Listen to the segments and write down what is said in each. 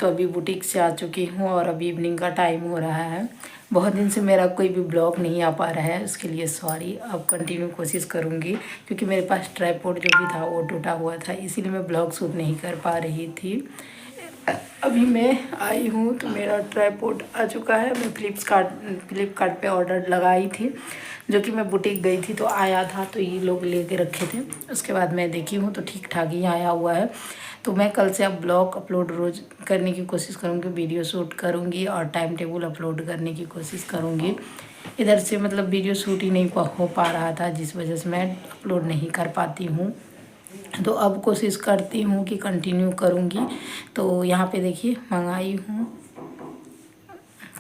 तो अभी बुटीक से आ चुकी हूँ और अभी इवनिंग का टाइम हो रहा है। बहुत दिन से मेरा कोई भी ब्लॉग नहीं आ पा रहा है, उसके लिए सॉरी। अब कंटिन्यू कोशिश करूँगी क्योंकि मेरे पास ट्राइपॉड जो भी था वो टूटा हुआ था, इसीलिए मैं ब्लॉग शूट नहीं कर पा रही थी। अभी मैं आई हूँ तो मेरा ट्राइपॉड आ चुका है। मैं फ्लिपकार्ट पे ऑर्डर लगाई थी, जो कि मैं बुटीक गई थी तो आया था, तो ये लोग लेके रखे थे। उसके बाद मैं देखी हूँ तो ठीक ठाक ही आया हुआ है। तो मैं कल से अब ब्लॉग अपलोड रोज़ करने की कोशिश करूँगी, वीडियो शूट करूँगी और टाइम टेबल अपलोड करने की कोशिश करूँगी। इधर से मतलब वीडियो शूट ही नहीं हो पा रहा था, जिस वजह से मैं अपलोड नहीं कर पाती हूँ। तो अब कोशिश करती हूँ कि कंटिन्यू करूँगी। तो यहाँ पे देखिए मंगाई हूँ,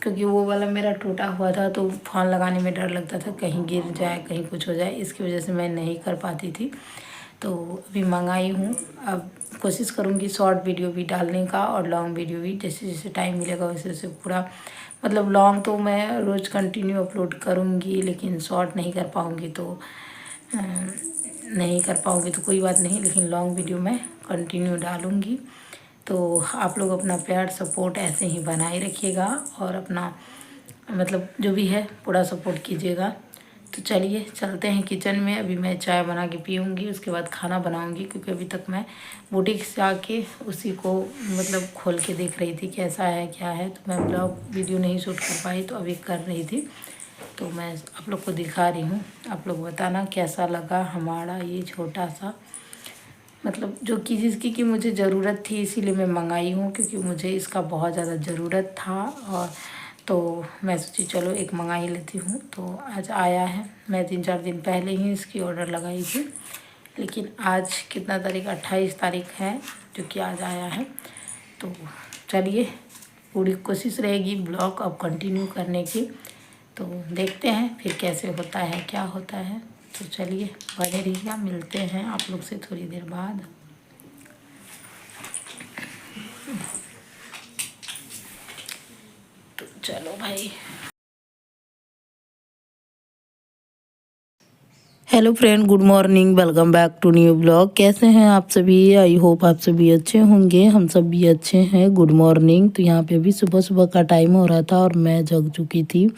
क्योंकि वो वाला मेरा टूटा हुआ था तो फ़ोन लगाने में डर लगता था कहीं गिर जाए, कहीं कुछ हो जाए, इसकी वजह से मैं नहीं कर पाती थी। तो अभी मंगाई हूँ। अब कोशिश करूँगी शॉर्ट वीडियो भी डालने का और लॉन्ग वीडियो भी, जैसे जैसे टाइम मिलेगा वैसे वैसे पूरा। मतलब लॉन्ग तो मैं रोज़ कंटिन्यू अपलोड करूँगी, लेकिन शॉर्ट नहीं कर पाऊँगी तो कोई बात नहीं, लेकिन लॉन्ग वीडियो मैं कंटिन्यू डालूँगी। तो आप लोग अपना प्यार सपोर्ट ऐसे ही बनाए रखिएगा और अपना मतलब जो भी है पूरा सपोर्ट कीजिएगा। तो चलिए चलते हैं किचन में। अभी मैं चाय बना के पीऊँगी, उसके बाद खाना बनाऊँगी, क्योंकि अभी तक मैं बुटीक से आके उसी को मतलब खोल के देख रही थी कैसा है क्या है। तो मैं ब्लॉग वीडियो नहीं शूट कर पाई, तो अभी कर रही थी, तो मैं आप लोग को दिखा रही हूँ। आप लोग बताना कैसा लगा हमारा ये छोटा सा, मतलब जो कि जिसकी कि मुझे ज़रूरत थी, इसीलिए मैं मंगाई हूँ, क्योंकि मुझे इसका बहुत ज़्यादा ज़रूरत था। और तो मैं सोची चलो एक मंगा ही लेती हूँ। तो आज आया है। मैं 3-4 दिन पहले ही इसकी ऑर्डर लगाई थी, लेकिन आज कितना तारीख, 28 तारीख है, जो कि आज आया है। तो चलिए पूरी कोशिश रहेगी ब्लॉग अब कंटिन्यू करने की। तो देखते हैं फिर कैसे होता है, क्या होता है। तो चलिए बने रहिएगा, मिलते हैं आप लोग से थोड़ी देर बाद। तो चलो भाई। Hello friend, good morning, welcome back to new blog. कैसे हैं आप सभी? आई होप आप सभी अच्छे होंगे। हम सब भी अच्छे हैं। Good morning. तो यहाँ पे भी सुबह सुबह का टाइम हो रहा था और मैं जग चुकी थी।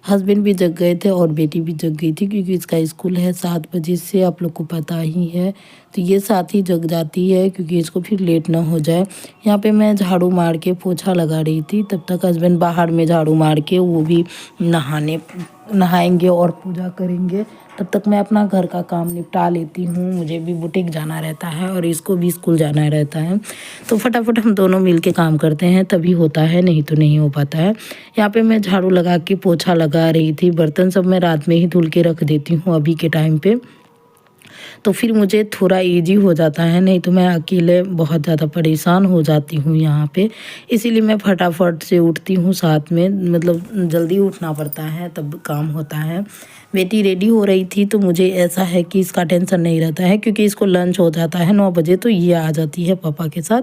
हस्बैंड भी जग गए थे और बेटी भी जग गई थी, क्योंकि इसका स्कूल है 7 बजे से, आप लोग को पता ही है। तो ये साथ ही जग जाती है, क्योंकि इसको फिर लेट ना हो जाए। यहाँ पे मैं झाड़ू मार के पोछा लगा रही थी, तब तक हस्बैंड बाहर में झाड़ू मार के वो भी नहाएंगे और पूजा करेंगे। तब तक मैं अपना घर का काम निपटा लेती हूँ। मुझे भी बुटीक जाना रहता है और इसको भी स्कूल जाना रहता है, तो फटाफट हम दोनों मिल के काम करते हैं, तभी होता है, नहीं तो नहीं हो पाता है। यहाँ पे मैं झाड़ू लगा के पोछा लगा रही थी। बर्तन सब मैं रात में ही धुल के रख देती हूँ अभी के टाइम पे, तो फिर मुझे थोड़ा इजी हो जाता है, नहीं तो मैं अकेले बहुत ज़्यादा परेशान हो जाती हूँ यहाँ पे। इसीलिए मैं फटाफट से उठती हूँ, साथ में मतलब जल्दी उठना पड़ता है तब काम होता है। बेटी रेडी हो रही थी, तो मुझे ऐसा है कि इसका टेंशन नहीं रहता है, क्योंकि इसको लंच हो जाता है 9 बजे, तो ये आ जाती है पापा के साथ,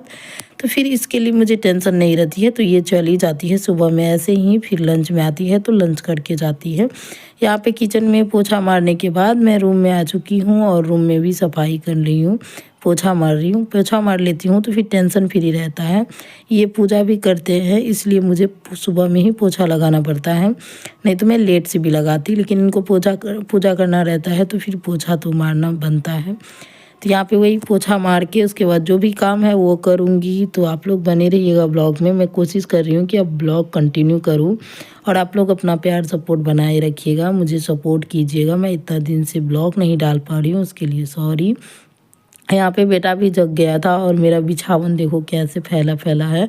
तो फिर इसके लिए मुझे टेंशन नहीं रहती है। तो ये चली जाती है सुबह में ऐसे ही, फिर लंच में आती है तो लंच करके जाती है। यहाँ पे किचन में पोछा मारने के बाद मैं रूम में आ चुकी हूँ और रूम में भी सफाई कर रही हूँ। पोछा मार रही हूँ, पोछा मार लेती हूँ तो फिर टेंशन फ्री रहता है। ये पूजा भी करते हैं, इसलिए मुझे सुबह में ही पोछा लगाना पड़ता है, नहीं तो मैं लेट से भी लगाती, लेकिन इनको पूजा करना रहता है तो फिर पोछा तो मारना बनता है। तो यहाँ पे वही पोछा मार के उसके बाद जो भी काम है वो करूँगी। तो आप लोग बने रहिएगा ब्लॉग में। मैं कोशिश कर रही हूँ कि अब ब्लॉग कंटिन्यू करूँ और आप लोग अपना प्यार सपोर्ट बनाए रखिएगा, मुझे सपोर्ट कीजिएगा। मैं इतना दिन से ब्लॉग नहीं डाल पा रही हूँ, उसके लिए सॉरी। यहाँ पे बेटा भी जग गया था और मेरा बिछावन देखो कैसे फैला फैला है,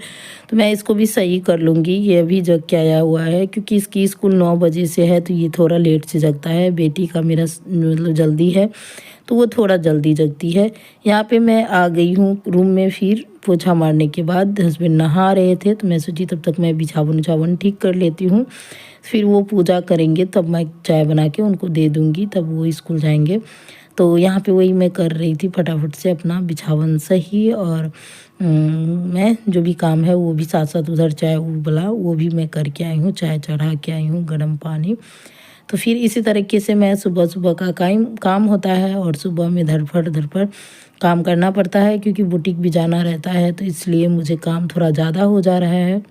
तो मैं इसको भी सही कर लूँगी। ये भी जग के आया हुआ है, क्योंकि इसकी स्कूल 9 बजे से है, तो ये थोड़ा लेट से जगता है। बेटी का मेरा मतलब जल्दी है, तो वो थोड़ा जल्दी जगती है। यहाँ पे मैं आ गई हूँ रूम में। फिर पोछा मारने के बाद हस्बैंड नहा रहे थे, तो मैं सोची तब तक मैं बिछावन ठीक कर लेती हूँ, फिर वो पूजा करेंगे तब मैं चाय बना के उनको दे दूँगी, तब वो स्कूल जाएंगे। तो यहाँ पे वही मैं कर रही थी, फटाफट से अपना बिछावन सही, और मैं जो भी काम है वो भी साथ साथ उधर चाय उबला वो भी मैं करके आई हूँ, चाय चढ़ा के आई हूँ गर्म पानी। तो फिर इसी तरीके से मैं सुबह सुबह का काम होता है और सुबह में धड़फड़ काम करना पड़ता है, क्योंकि बुटीक भी जाना रहता है, तो इसलिए मुझे काम थोड़ा ज़्यादा हो जा रहा है।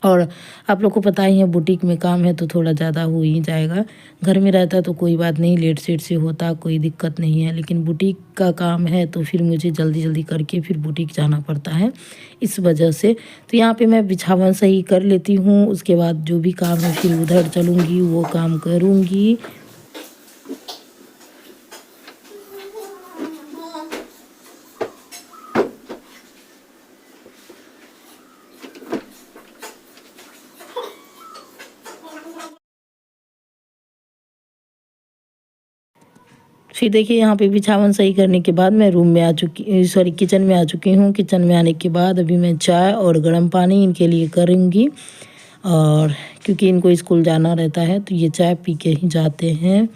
और आप लोग को पता ही है बुटीक में काम है तो थोड़ा ज़्यादा हो ही जाएगा। घर में रहता तो कोई बात नहीं, लेट सेट से होता, कोई दिक्कत नहीं है, लेकिन बुटीक का काम है तो फिर मुझे जल्दी जल्दी करके फिर बुटीक जाना पड़ता है, इस वजह से। तो यहाँ पे मैं बिछावन सही कर लेती हूँ, उसके बाद जो भी काम है फिर उधर चलूँगी, वो काम करूँगी। फिर देखिए यहाँ पे बिछावन सही करने के बाद मैं रूम में आ चुकी, सॉरी किचन में आ चुकी हूँ। किचन में आने के बाद अभी मैं चाय और गर्म पानी इनके लिए करूँगी, और क्योंकि इनको स्कूल जाना रहता है तो ये चाय पी के ही जाते हैं।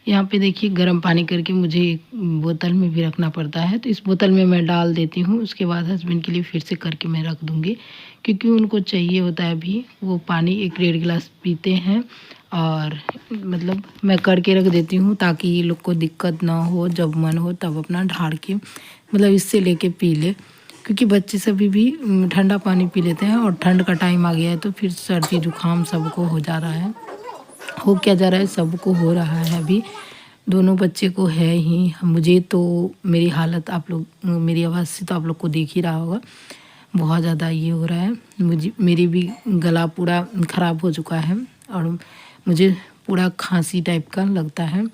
यहाँ पे देखिए गर्म पानी करके मुझे एक बोतल में भी रखना पड़ता है, तो इस बोतल में मैं डाल देती हूँ। उसके बाद हस्बैंड के लिए फिर से करके मैं रख दूँगी, क्योंकि उनको चाहिए होता है अभी। वो पानी 1 डेढ़ गिलास पीते हैं, और मतलब मैं करके रख देती हूँ ताकि ये लोग को दिक्कत ना हो, जब मन हो तब अपना ढार के मतलब इससे लेके पी ले। क्योंकि बच्चे सभी भी ठंडा पानी पी लेते हैं, और ठंड का टाइम आ गया है तो फिर सर्दी जुकाम सबको हो जा रहा है, हो क्या जा रहा है, सबको हो रहा है। अभी दोनों बच्चे को है ही, मुझे तो मेरी हालत आप लोग मेरी आवाज़ से तो आप लोग को देख ही रहा होगा, बहुत ज़्यादा ये हो रहा है। मेरी भी गला पूरा ख़राब हो चुका है, और मुझे पूरा खांसी टाइप का लगता है।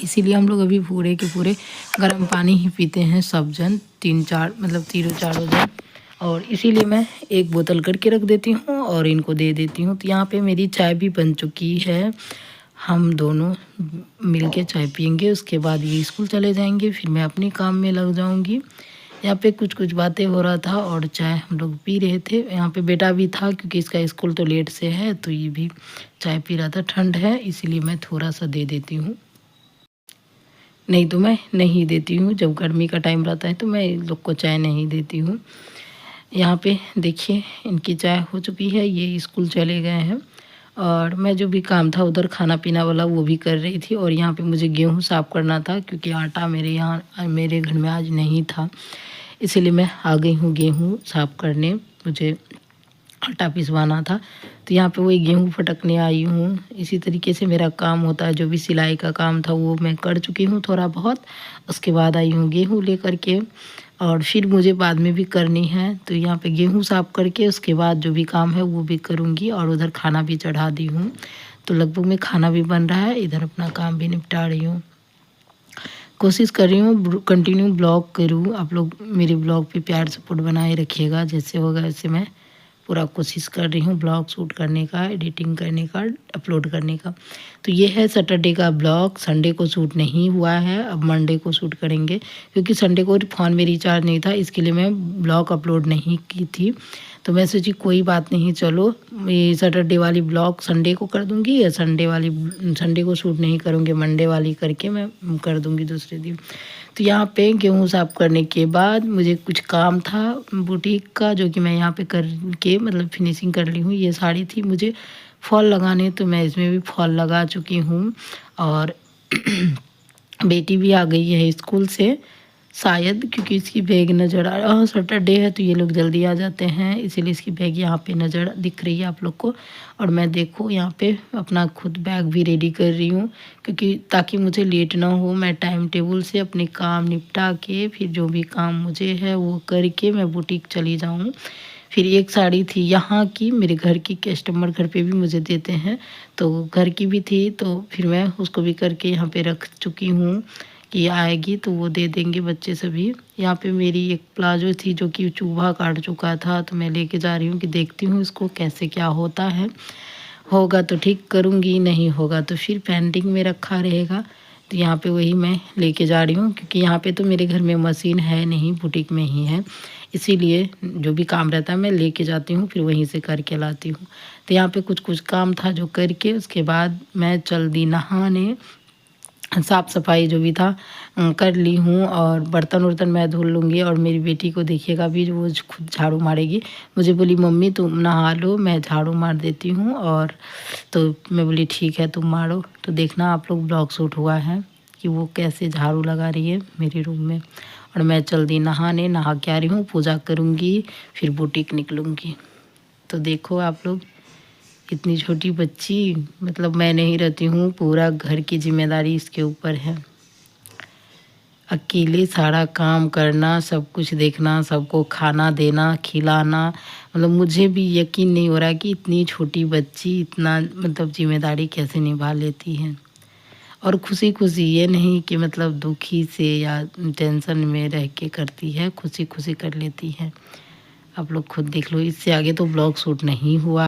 इसीलिए हम लोग अभी पूरे के पूरे गर्म पानी ही पीते हैं सब जन, 3-4 मतलब तीनों चारों जन। और इसीलिए मैं एक बोतल करके रख देती हूँ और इनको दे देती हूँ। तो यहाँ पे मेरी चाय भी बन चुकी है, हम दोनों मिलके चाय पियेंगे, उसके बाद ये स्कूल चले जाएंगे, फिर मैं अपने काम में लग जाऊँगी। यहाँ पे कुछ बातें हो रहा था और चाय हम लोग पी रहे थे। यहाँ पे बेटा भी था, क्योंकि इसका स्कूल तो लेट से है, तो ये भी चाय पी रहा था। ठंड है इसीलिए मैं थोड़ा सा दे देती हूँ, नहीं तो मैं नहीं देती हूँ। जब गर्मी का टाइम रहता है तो मैं इन लोग को चाय नहीं देती हूँ। यहाँ पे देखिए इनकी चाय हो चुकी है, ये स्कूल चले गए हैं, और मैं जो भी काम था उधर खाना पीना वाला वो भी कर रही थी। और यहाँ पे मुझे गेहूँ साफ़ करना था, क्योंकि आटा मेरे घर में आज नहीं था, इसीलिए मैं आ गई हूँ गेहूँ साफ़ करने। मुझे आटा पिसवाना था, तो यहाँ पे वही गेहूँ फटकने आई हूँ। इसी तरीके से मेरा काम होता है, जो भी सिलाई का काम था वो मैं कर चुकी हूँ थोड़ा बहुत। उसके बाद आई हूँ गेहूँ लेकर के, और फिर मुझे बाद में भी करनी है। तो यहाँ पे गेहूँ साफ़ करके उसके बाद जो भी काम है वो भी करूँगी, और उधर खाना भी चढ़ा दी हूँ। तो लगभग में खाना भी बन रहा है, इधर अपना काम भी निपटा रही हूँ। कोशिश कर रही हूँ कंटिन्यू ब्लॉग करूँ, आप लोग मेरे ब्लॉग पे प्यार सपोर्ट बनाए रखिएगा। जैसे होगा वैसे मैं पूरा कोशिश कर रही हूँ ब्लॉग शूट करने का, एडिटिंग करने का, अपलोड करने का। तो ये है सैटरडे का ब्लॉग। संडे को शूट नहीं हुआ है, अब मंडे को शूट करेंगे, क्योंकि संडे को फ़ोन में रिचार्ज नहीं था, इसके लिए मैं ब्लॉग अपलोड नहीं की थी। तो मैं सोची कोई बात नहीं, चलो ये सैटरडे वाली ब्लॉग संडे को कर दूँगी, या संडे को शूट नहीं करूँगी, मंडे वाली करके मैं कर दूँगी दूसरे दिन। तो यहाँ पे गेहूँ साफ़ करने के बाद मुझे कुछ काम था बुटीक का, जो कि मैं यहाँ पे कर के मतलब फिनिशिंग कर ली हूँ। ये साड़ी थी, मुझे फॉल लगाने, तो मैं इसमें भी फॉल लगा चुकी हूँ। और बेटी भी आ गई है स्कूल से शायद, क्योंकि इसकी बैग नज़र आ रहा, सैटरडे है तो ये लोग जल्दी आ जाते हैं, इसीलिए इसकी बैग यहाँ पे नज़र दिख रही है आप लोग को। और मैं देखो यहाँ पे अपना खुद बैग भी रेडी कर रही हूँ, क्योंकि ताकि मुझे लेट ना हो, मैं टाइम टेबल से अपने काम निपटा के फिर जो भी काम मुझे है वो करके मैं बुटीक चली जाऊँ। फिर एक साड़ी थी यहाँ की, मेरे घर की, कस्टमर घर पे भी मुझे देते हैं, तो घर की भी थी, तो फिर मैं उसको भी करके यहाँ पे रख चुकी हूँ कि आएगी तो वो दे देंगे बच्चे सभी। यहाँ पे मेरी एक प्लाजो थी जो कि चूहा काट चुका था, तो मैं लेके जा रही हूँ कि देखती हूँ इसको कैसे क्या होता है, होगा तो ठीक करूँगी, नहीं होगा तो फिर पेंडिंग में रखा रहेगा। तो यहाँ पे वही मैं लेके जा रही हूँ, क्योंकि यहाँ पे तो मेरे घर में मशीन है नहीं, बुटीक में ही है, इसीलिए जो भी काम रहता है मैं लेके जाती हूँ, फिर वहीं से करके लाती हूँ। तो यहाँ पे कुछ कुछ काम था जो करके उसके बाद मैं चल दी नहाने, साफ़ सफाई जो भी था कर ली हूँ, और बर्तन वर्तन मैं धुल लूँगी। और मेरी बेटी को देखिएगा भी, वो खुद झाड़ू मारेगी, मुझे बोली मम्मी तुम नहा लो, मैं झाड़ू मार देती हूँ। और तो मैं बोली ठीक है तुम मारो। तो देखना आप लोग, ब्लॉग शूट हुआ है कि वो कैसे झाड़ू लगा रही है मेरे रूम में। और मैं चल दी नहाने, नहा के आ रही हूँ, पूजा करूँगी, फिर बुटीक निकलूँगी। तो देखो आप लोग, इतनी छोटी बच्ची, मतलब मैं नहीं रहती हूँ, पूरा घर की जिम्मेदारी इसके ऊपर है, अकेले सारा काम करना, सब कुछ देखना, सबको खाना देना, खिलाना। मतलब मुझे भी यकीन नहीं हो रहा कि इतनी छोटी बच्ची इतना मतलब जिम्मेदारी कैसे निभा लेती है। और खुशी खुशी, ये नहीं कि मतलब दुखी से या टेंशन में रह के करती है, खुशी खुशी कर लेती है। आप लोग खुद देख लो, इससे आगे तो ब्लॉग शूट नहीं हुआ।